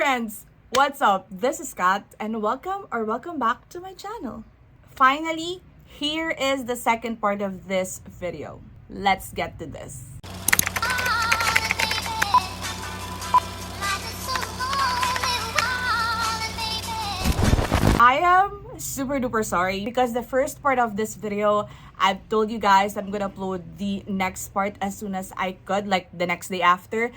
friends! What's up? This is Kat and welcome back to my channel. Finally, here is the second part of this video. Let's get to this. I am super duper sorry because the first part of this video, I've told you guys I'm gonna upload the next part as soon as I could, like the next day after.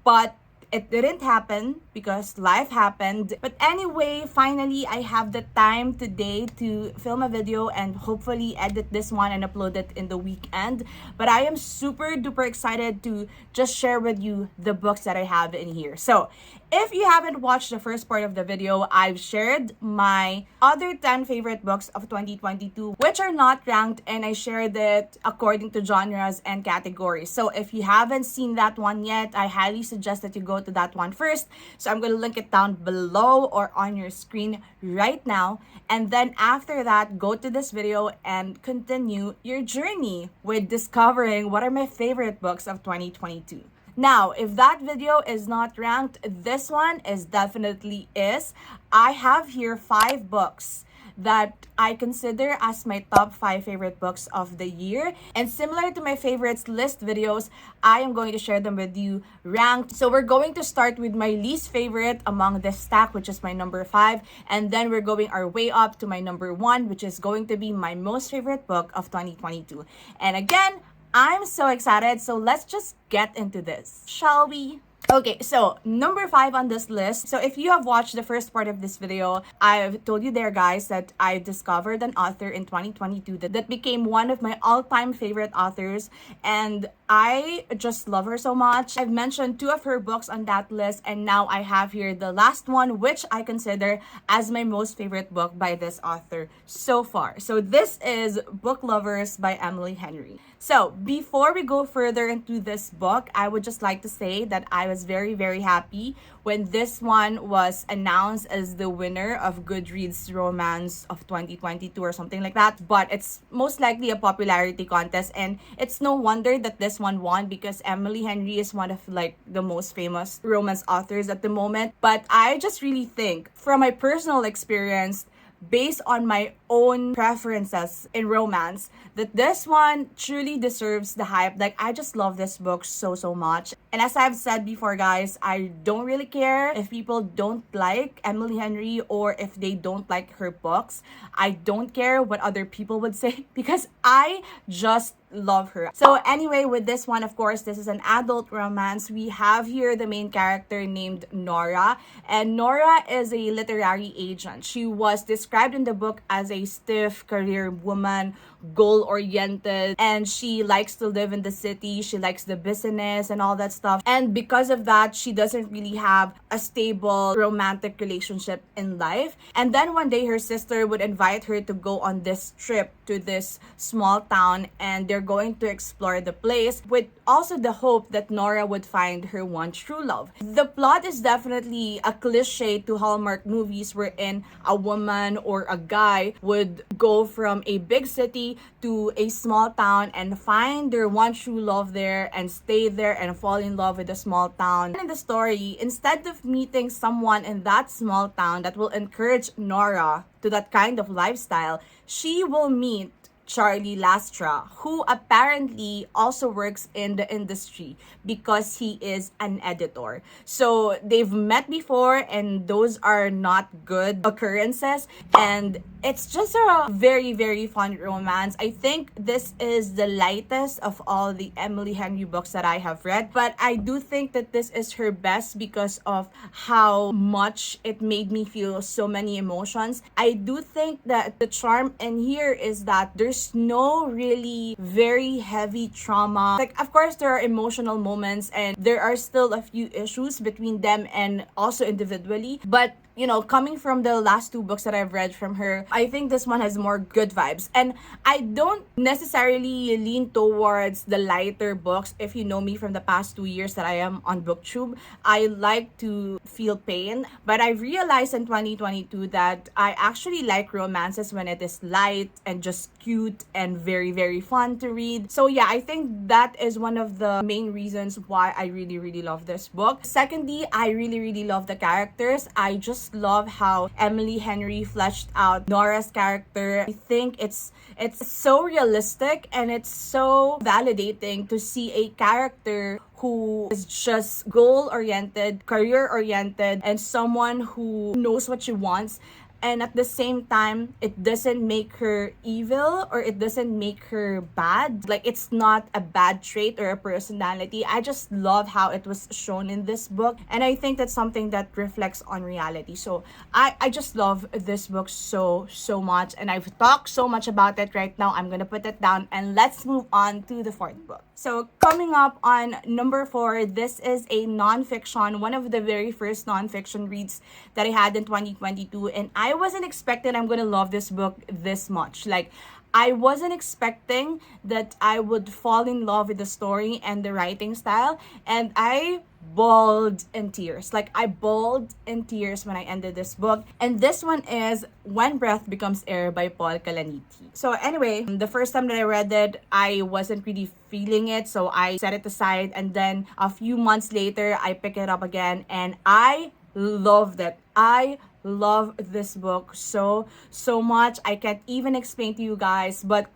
But it didn't happen because life happened. But anyway, finally, I have the time today to film a video and hopefully edit this one and upload it in the weekend. But I am super duper excited to just share with you the books that I have in here. So if you haven't watched the first part of the video, I've shared my other 10 favorite books of 2022, which are not ranked, and I shared it according to genres and categories. So if you haven't seen that one yet, I highly suggest that you go to that one first. So I'm going to link it down below or on your screen right now. And then after that, go to this video and continue your journey with discovering what are my favorite books of 2022. Now, if that video is not ranked, this one is definitely is. I have here 5 books that I consider as my top 5 favorite books of the year. And similar to my favorites list videos, I am going to share them with you ranked. So we're going to start with my least favorite among this stack, which is my number 5. And then we're going our way up to my number 1, which is going to be my most favorite book of 2022. And again, I'm so excited, so let's just get into this, shall we? Okay, so number 5 on this list. So if you have watched the first part of this video, I've told you there, guys, that I discovered an author in 2022 that became one of my all-time favorite authors, and I just love her so much. I've mentioned 2 of her books on that list, and now I have here the last one, which I consider as my most favorite book by this author so far. So this is Book Lovers by Emily Henry. So before we go further into this book, I would just like to say that I was very, very happy when this one was announced as the winner of Goodreads Romance of 2022 or something like that. But it's most likely a popularity contest, and it's no wonder that this one won because Emily Henry is one of like the most famous romance authors at the moment. But I just really think, from my personal experience, based on my own preferences in romance, that this one truly deserves the hype. Like, I just love this book so much. And as I've said before, guys, I don't really care if people don't like Emily Henry or if they don't like her books. I don't care what other people would say because I just love her. So anyway, with this one, of course, this is an adult romance. We have here the main character named Nora, and Nora is a literary agent. She was described in the book as a stiff career woman, goal-oriented, and she likes to live in the city. She likes the business and all that stuff. And because of that, she doesn't really have a stable romantic relationship in life. And then one day, her sister would invite her to go on this trip to this small town, and they're going to explore the place with also the hope that Nora would find her one true love. The plot is definitely a cliche to Hallmark movies wherein a woman or a guy would go from a big city to a small town and find their one true love there and stay there and fall in love with the small town. And in the story, instead of meeting someone in that small town that will encourage Nora to that kind of lifestyle, she will meet Charlie Lastra, who apparently also works in the industry because he is an editor. So they've met before, and those are not good occurrences, and it's just a very, very fun romance. I think this is the lightest of all the Emily Henry books that I have read, but I do think that this is her best because of how much it made me feel so many emotions. I do think that the charm in here is that there's no really very heavy trauma. Like, of course, there are emotional moments and there are still a few issues between them and also individually, but you know, coming from the last 2 books that I've read from her, I think this one has more good vibes. And I don't necessarily lean towards the lighter books. If you know me from the past 2 years that I am on BookTube, I like to feel pain. But I realized in 2022 that I actually like romances when it is light and just cute cute and very fun to read. So yeah, I think that is one of the main reasons why I really love this book. Secondly, I really love the characters. I just love how Emily Henry fleshed out Nora's character. I think it's so realistic and it's so validating to see a character who is just goal-oriented, career-oriented, and someone who knows what she wants. And at the same time, it doesn't make her evil or it doesn't make her bad. Like, it's not a bad trait or a personality. I just love how it was shown in this book. And I think that's something that reflects on reality. So I just love this book so much. And I've talked so much about it right now. I'm gonna put it down and let's move on to the fourth book. So coming up on number 4, this is a nonfiction, one of the very first nonfiction reads that I had in 2022. And I wasn't expecting I'm gonna love this book this much. Like, I wasn't expecting that I would fall in love with the story and the writing style. And I bawled in tears. Like, I bawled in tears when I ended this book. And this one is When Breath Becomes Air by Paul Calaniti. So anyway, the first time that I read it, I wasn't really feeling it. So I set it aside. And then a few months later, I pick it up again. And I loved it. I love this book so much. I can't even explain to you guys, but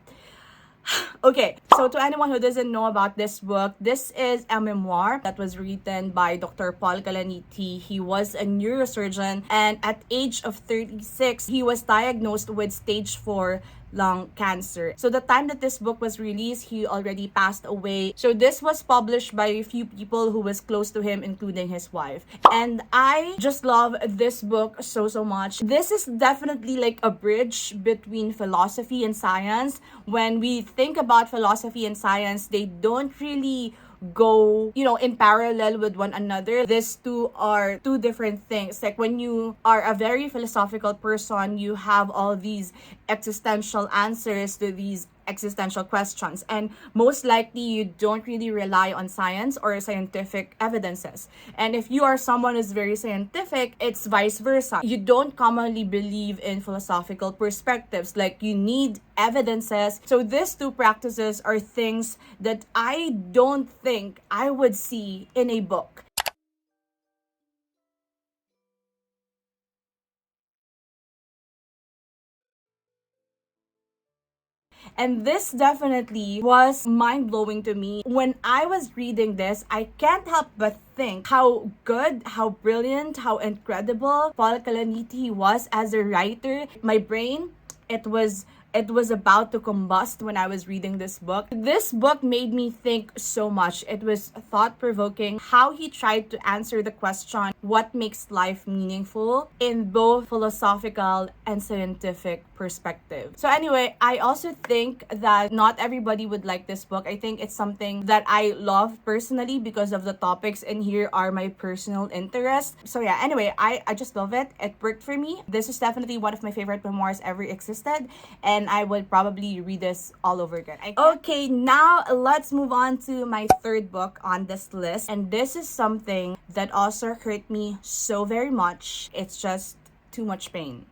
okay, so to anyone who doesn't know about this book, this is a memoir that was written by Dr. Paul Calaniti. He was a neurosurgeon, and at age of 36, he was diagnosed with stage 4 lung cancer. So the time that this book was released, he already passed away. So this was published by a few people who was close to him, including his wife. And I just love this book so much. This is definitely like a bridge between philosophy and science. When we think about philosophy and science, they don't really go, in parallel with one another. These two are two different things. Like, when you are a very philosophical person, you have all these existential answers to these existential questions, and most likely you don't really rely on science or scientific evidences. And if you are someone who's very scientific, it's vice versa. You don't commonly believe in philosophical perspectives. Like, you need evidences. So these two practices are things that I don't think I would see in a book. And this definitely was mind-blowing to me. When I was reading this, I can't help but think how good, how brilliant, how incredible Paul Calaniti was as a writer. My brain, it was about to combust when I was reading this book. This book made me think so much. It was thought-provoking how he tried to answer the question, what makes life meaningful, in both philosophical and scientific perspective. So anyway, I also think that not everybody would like this book. I think it's something that I love personally because of the topics, and here are my personal interests. So yeah, anyway, I just love it. It worked for me. This is definitely one of my favorite memoirs ever existed, and I would probably read this all over again. Okay, now let's move on to my third book on this list, and this is something that also hurt me so very much. It's just too much pain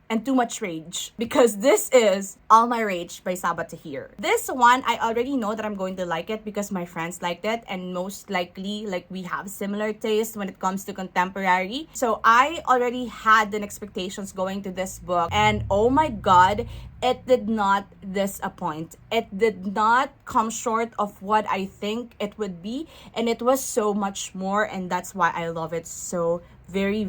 and too much rage, because this is All My Rage by Sabaa Tahir. This one, I already know that I'm going to like it because my friends liked it, and most likely, like, we have similar taste when it comes to contemporary. So I already had an expectations going to this book, and oh my god, it did not disappoint. It did not come short of what I think it would be, and it was so much more, and that's why I love it so very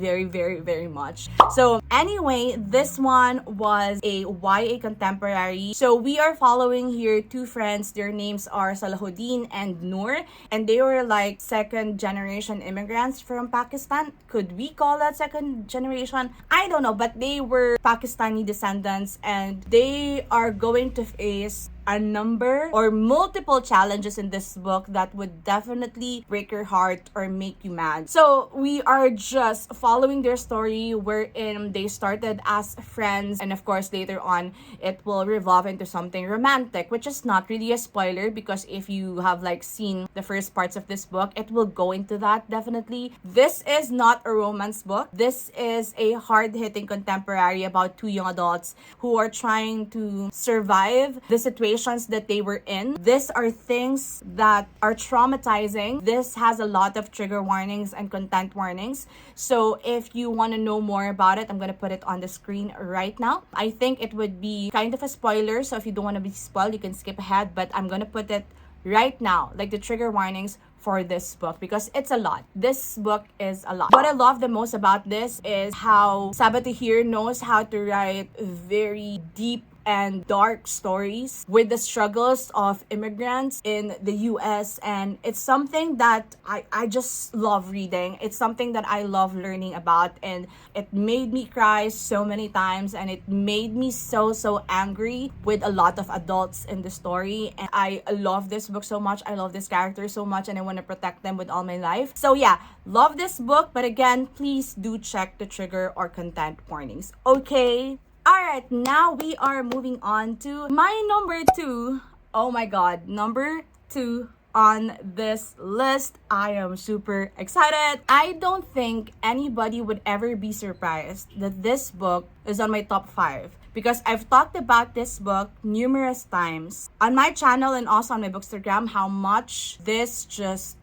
much. So anyway, this one was a YA contemporary. So we are following here two friends. Their names are Salahuddin and Noor, and they were like second generation immigrants from Pakistan. Could we call that second generation? I don't know, but they were Pakistani descendants, and they are going to face a number or multiple challenges in this book that would definitely break your heart or make you mad. So we are just following their story wherein they started as friends, and of course later on it will revolve into something romantic, which is not really a spoiler because if you have like seen the first parts of this book, it will go into that definitely. This is not a romance book. This is a hard-hitting contemporary about two young adults who are trying to survive the situations that they were in. These are things that are traumatizing. This has a lot of trigger warnings and content warnings. So if you want to know more about it, I'm going to put it on the screen right now. I think it would be kind of a spoiler, so if you don't want to be spoiled, you can skip ahead, but I'm going to put it right now, like the trigger warnings for this book, because it's a lot. This book is a lot. What I love the most about this is how Sabatahir knows how to write very deep and dark stories with the struggles of immigrants in the US, and it's something that I just love reading. It's something that I love learning about, and it made me cry so many times, and it made me so angry with a lot of adults in the story. And I love this book so much. I love this character so much, and I want to protect them with all my life. So yeah, love this book, but again, please do check the trigger or content warnings, okay? Alright, now we are moving on to my number 2. Oh my god, number 2 on this list. I am super excited. I don't think anybody would ever be surprised that this book is on my top 5 because I've talked about this book numerous times on my channel and also on my Bookstagram, how much this just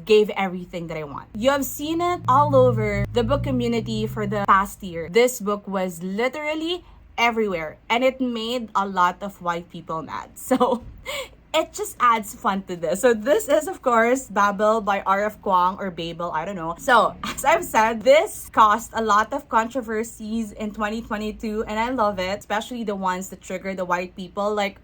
gave everything that I want. You have seen it all over the book community for the past year. This book was literally everywhere, and it made a lot of white people mad. So it just adds fun to this. So this is, of course, Babel by R.F. Kuang, or Babel, I don't know. So as I've said, this caused a lot of controversies in 2022, and I love it, especially the ones that trigger the white people, like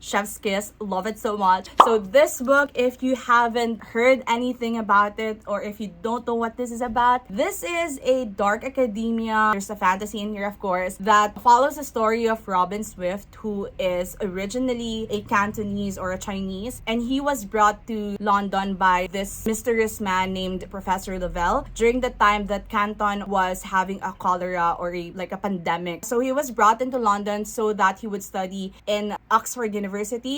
Chef's Kiss. Love it so much. So this book, if you haven't heard anything about it, or if you don't know what this is about, this is a dark academia. There's a fantasy in here, of course, that follows the story of Robin Swift, who is originally a Cantonese or a Chinese, and he was brought to London by this mysterious man named Professor Lavelle during the time that Canton was having a cholera or a pandemic. So he was brought into London so that he would study in Oxford University,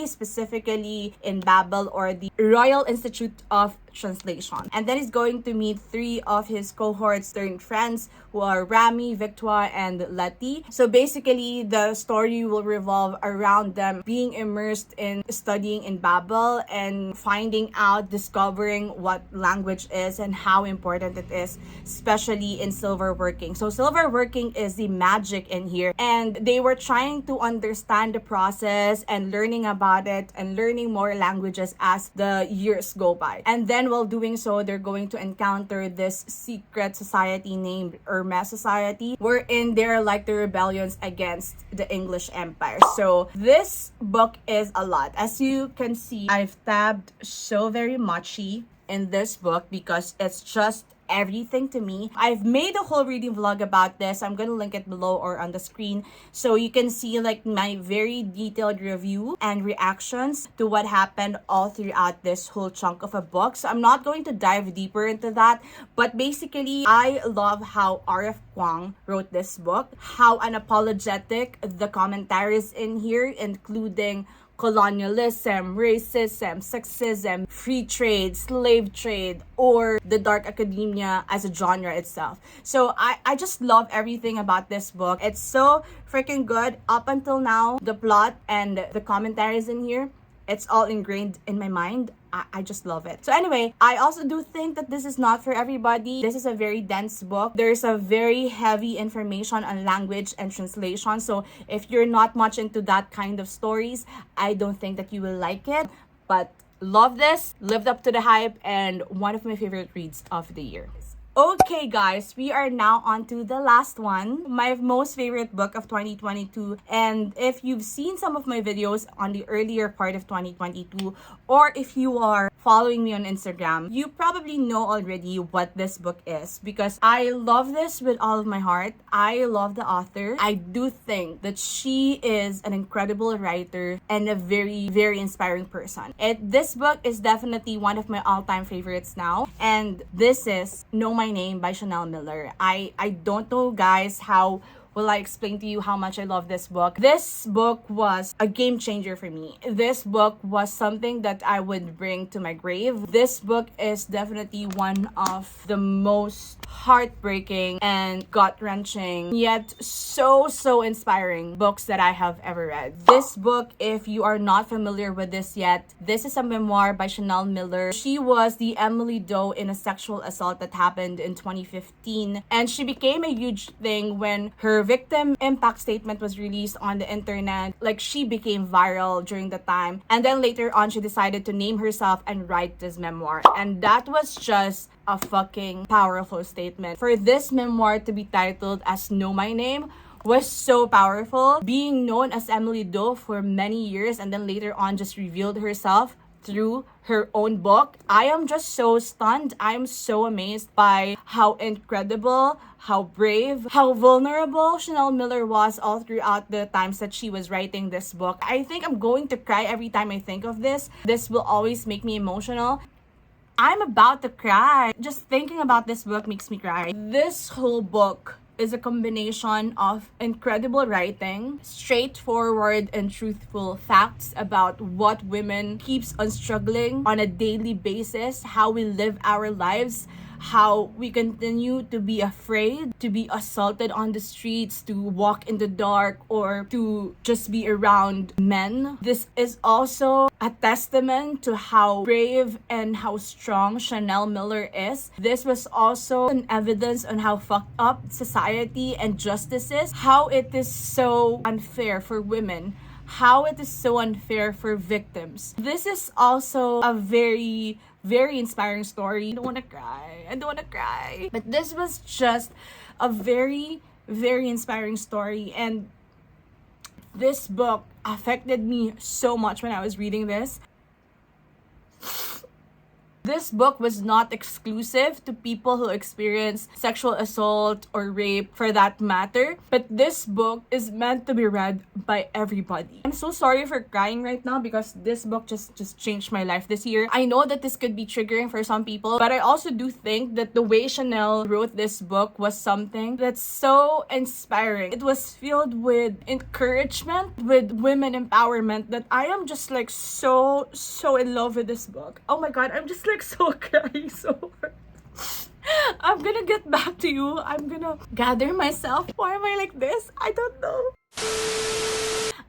specifically in Babel, or the Royal Institute of Translation. And then he's going to meet 3 of his cohorts turned friends, who are Rami, Victoire, and Letty. So basically, the story will revolve around them being immersed in studying in Babel and finding out, discovering what language is and how important it is, especially in silver working. So silver working is the magic in here, and they were trying to understand the process and learning about it and learning more languages as the years go by. And then while doing so, they're going to encounter this secret society named Hermes Society, wherein they're like the rebellions against the English Empire. So this book is a lot. As you can see, I've tabbed so very muchy in this book because it's just everything to me. I've made a whole reading vlog about this. I'm gonna link it below or on the screen so you can see like my very detailed review and reactions to what happened all throughout this whole chunk of a book. So I'm not going to dive deeper into that, but basically I love how R.F. Kuang wrote this book, how unapologetic the commentaries in here, including colonialism, racism, sexism, free trade, slave trade, or the dark academia as a genre itself. So I just love everything about this book. It's so freaking good. Up until now, the plot and the commentaries in here, it's all ingrained in my mind. I just love it. So anyway, I also do think that this is not for everybody. This is a very dense book. There's a very heavy information on language and translation. So if you're not much into that kind of stories, I don't think that you will like it. But love this, lived up to the hype, and one of my favorite reads of the year. Okay guys, we are now on to the last one, my most favorite book of 2022. And if you've seen some of my videos on the earlier part of 2022, or if you are following me on Instagram, you probably know already what this book is, because I love this with all of my heart. I love the author. I do think that she is an incredible writer and a very, very inspiring person. This book is definitely one of my all-time favorites now, and this is Know My Name by Chanel Miller. I don't know, guys, how will I explain to you how much I love this book. This book was a game changer for me. This book was something that I would bring to my grave. This book is definitely one of the most heartbreaking and gut-wrenching, yet so inspiring books that I have ever read. This book, if you are not familiar with this yet, this is a memoir by Chanel Miller. She was the Emily Doe in a sexual assault that happened in 2015, and she became a huge thing when her victim impact statement was released on the internet. Like, she became viral during the time, and then later on she decided to name herself and write this memoir, and that was just a fucking powerful statement. For this memoir to be titled as Know My Name was so powerful. Being known as Emily Doe for many years, and then later on just revealed herself through her own book. I am just so stunned. I am so amazed by how incredible, how brave, how vulnerable Chanel Miller was all throughout the times that she was writing this book. I think I'm going to cry every time I think of this. This will always make me emotional. I'm about to cry. Just thinking about this book makes me cry. This whole book is a combination of incredible writing, straightforward and truthful facts about what women keeps on struggling on a daily basis, how we live our lives, how we continue to be afraid to be assaulted on the streets, to walk in the dark, or to just be around men. This is also a testament to how brave and how strong Chanel Miller is. This was also an evidence on how fucked up society and justice is, how it is so unfair for women, how it is so unfair for victims. This is also a very inspiring story. I don't want to cry. But this was just a very inspiring story, and this book affected me so much when I was reading this. This book was not exclusive to people who experience sexual assault or rape, for that matter, but this book is meant to be read by everybody. I'm so sorry for crying right now because this book just changed my life this year. I know that this could be triggering for some people, but I also do think that the way Chanel wrote this book was something that's so inspiring. It was filled with encouragement, with women empowerment, that I am just like so in love with this book. Oh my god, I'm just like so crying so hard. I'm gonna get back to you. I'm gonna gather myself. Why am I like this? I don't know.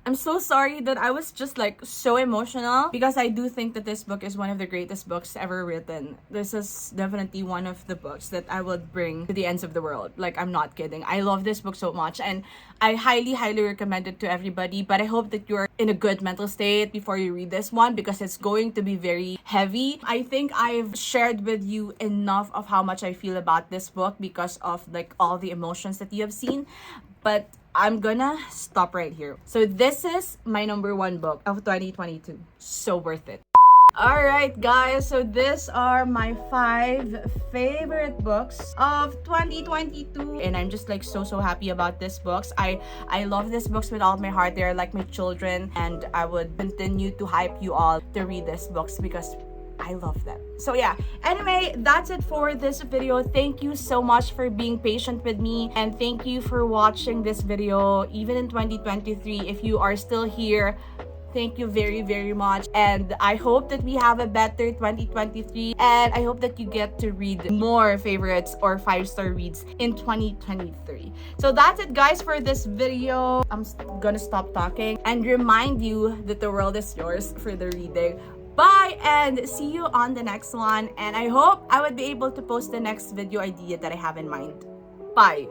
I'm so sorry that I was just like so emotional, because I do think that this book is one of the greatest books ever written. This is definitely one of the books that I would bring to the ends of the world. Like, I'm not kidding. I love this book so much, and I highly recommend it to everybody. But I hope that you're in a good mental state before you read this one, because it's going to be very heavy. I think I've shared with you enough of how much I feel about this book because of like all the emotions that you have seen. But I'm gonna stop right here. So this is my #1 book of 2022. So worth it. Alright guys, so these are my 5 favorite books of 2022, and I'm just like so happy about these books. I love these books with all of my heart. They're like my children, and I would continue to hype you all to read these books because I love them. So yeah, anyway, that's it for this video. Thank you so much for being patient with me, and thank you for watching this video even in 2023. If you are still here, thank you very much, and I hope that we have a better 2023, and I hope that you get to read more favorites or 5-star reads in 2023. So that's it guys for this video. I'm gonna stop talking and remind you that the world is yours for the reading. Bye, and see you on the next one, and I hope I would be able to post the next video idea that I have in mind. Bye.